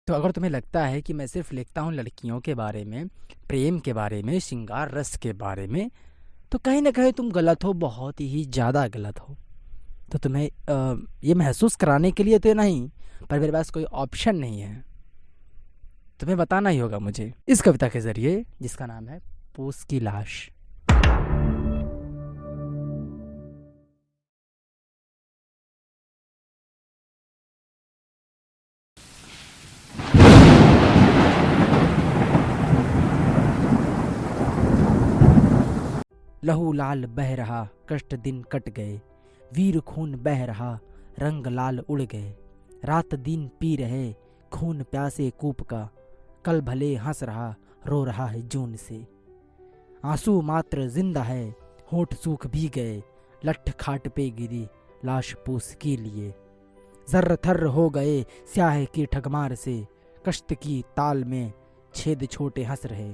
तो अगर तुम्हें लगता है कि मैं सिर्फ लिखता हूँ लड़कियों के बारे में, प्रेम के बारे में, श्रृंगार रस के बारे में, तो कहीं ना कहीं तुम गलत हो, बहुत ही ज़्यादा गलत हो। तो तुम्हें ये महसूस कराने के लिए तो नहीं, पर मेरे पास कोई ऑप्शन नहीं है, तुम्हें बताना ही होगा मुझे इस कविता के ज़रिए, जिसका नाम है पूस की लाश। लहू लाल बह रहा, कष्ट दिन कट गए, वीर खून बह रहा, रंग लाल उड़ गए। रात दिन पी रहे, खून प्यासे कूप का, कल भले हंस रहा, रो रहा है जून से। आंसू मात्र जिंदा है, होठ सूख भी गए, लठ खाट पे गिरी, लाश पूस के लिए। जर्र थर्र हो गए, स्याह की ठगमार से, कश्त की ताल में छेद छोटे हंस रहे।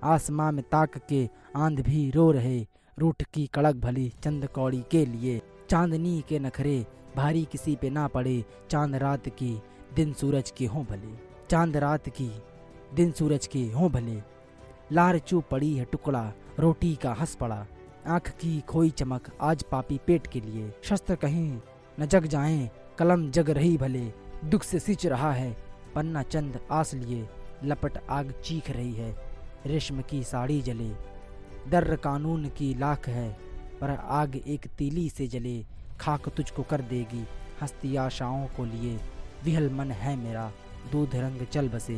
आसमां में ताक के आंध भी रो रहे, रूठ की कड़क भली चंद कौड़ी के लिए। चांदनी के नखरे भारी किसी पे ना पड़े, चांद रात की दिन सूरज के हों भले। चांद रात की दिन सूरज के हों भले। लार चू पड़ी है टुकड़ा रोटी का हंस पड़ा, आंख की खोई चमक आज पापी पेट के लिए। शस्त्र कहीं न जग जाएं, कलम जग रही भले, दुख से सिंच रहा है पन्ना चंद आस लिए। लपट आग चीख रही है, रेशम की साड़ी जले। दर्र कानून की लाख है, पर आग एक तीली से जले। खाक तुझको कर देगी हस्ती आशाओं को लिए। विहल मन है मेरा, दूध रंग चल बसे,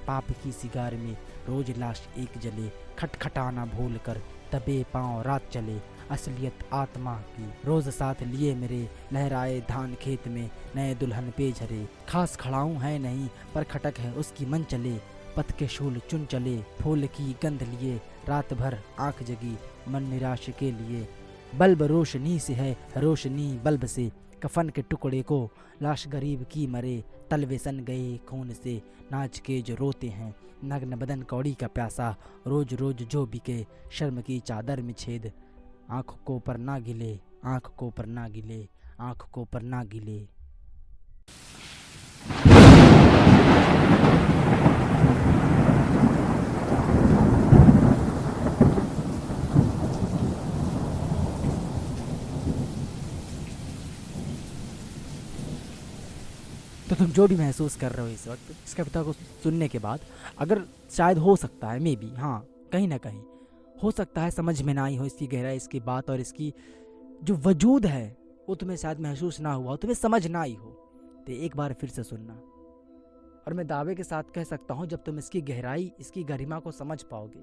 पाप की सिगार में रोज लाश एक जले। खटखटाना भूल कर दबे पांव रात चले, असलियत आत्मा की रोज साथ लिए मेरे। लहराए धान खेत में नए दुल्हन पे झरे, खास खड़ाऊं है नहीं पर खटक है उसकी मन चले। पथ के शूल चुन चले, फूल की गंध लिए, रात भर आंख जगी मन निराश के लिए। बल्ब रोशनी से है, रोशनी बल्ब से, कफन के टुकड़े को लाश गरीब की मरे। तलवे सन गए खून से, नाच के जो रोते हैं, नग्न बदन कौड़ी का प्यासा, रोज रोज जो बिके, शर्म की चादर में छेद। आँख को पर ना गिले, आँख को पर ना गिले, आँख को पर ना गिले। तो तुम जो भी महसूस कर रहे हो इस वक्त इस कविता को सुनने के बाद, अगर शायद हो सकता है, मे बी, हाँ, कहीं ना कहीं हो सकता है समझ में ना आई हो इसकी गहराई, इसकी बात और इसकी जो वजूद है वो तुम्हें शायद महसूस ना हुआ हो, तुम्हें समझ ना आई हो, तो एक बार फिर से सुनना। और मैं दावे के साथ कह सकता हूँ, जब तुम इसकी गहराई, इसकी गरिमा को समझ पाओगे,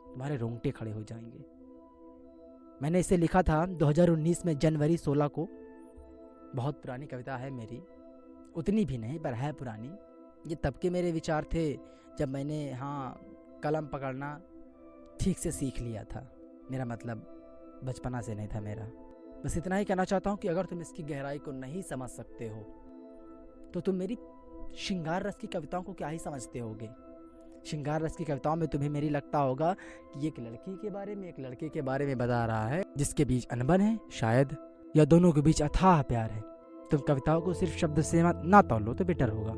तुम्हारे रोंगटे खड़े हो जाएंगे। मैंने इसे लिखा था 2019 में जनवरी 16 को। बहुत पुरानी कविता है मेरी, उतनी भी नहीं पर है पुरानी। ये तब के मेरे विचार थे जब मैंने, हाँ, कलम पकड़ना ठीक से सीख लिया था। मेरा मतलब बचपना से नहीं था मेरा। बस इतना ही कहना चाहता हूँ कि अगर तुम इसकी गहराई को नहीं समझ सकते हो तो तुम मेरी श्रृंगार रस की कविताओं को क्या ही समझते होगे। श्रृंगार रस की कविताओं में तुम्हें मेरी लगता होगा कि एक लड़की के बारे में, एक लड़के के बारे में बता रहा है जिसके बीच अनबन है शायद, या दोनों के बीच अथाह प्यार है। तुम कविताओं को सिर्फ शब्द से ना तौलो तो बेटर होगा।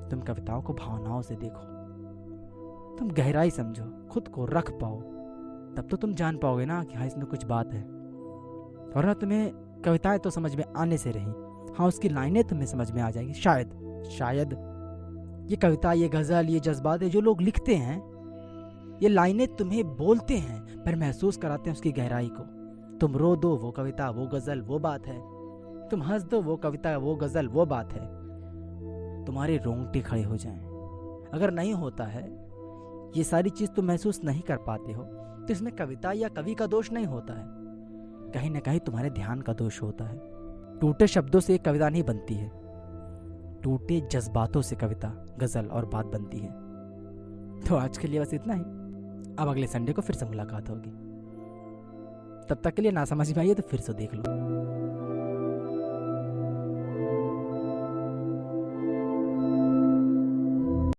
तुम कविताओं को भावनाओं से देखो, तुम गहराई समझो, खुद को रख पाओ, तब तो तुम जान पाओगे ना कि हाँ इसमें कुछ बात है। और ना तुम्हें कविताएं तो समझ में आने से रही, हाँ उसकी लाइनें तुम्हें समझ में आ जाएगी शायद। ये कविता, ये गज़ल, ये जज्बात जो लोग लिखते हैं, ये लाइनें तुम्हें बोलते हैं पर महसूस कराते हैं उसकी गहराई को। तुम रो दो वो कविता, वो गज़ल, वो बात है। तुम हंस दो वो कविता, वो गज़ल, वो बात है। तुम्हारे रोंगटे खड़े हो जाएं। अगर नहीं होता है ये सारी चीज़ तुम महसूस नहीं कर पाते हो तो इसमें कविता या कवि का दोष नहीं होता है, कहीं ना कहीं तुम्हारे ध्यान का दोष होता है। टूटे शब्दों से एक कविता नहीं बनती है, टूटे जज्बातों से कविता, गज़ल और बात बनती है। तो आज के लिए बस इतना ही। अब अगले संडे को फिर से मुलाकात होगी। तब तक के लिए ना समझ में आइए तो फिर से देख लो।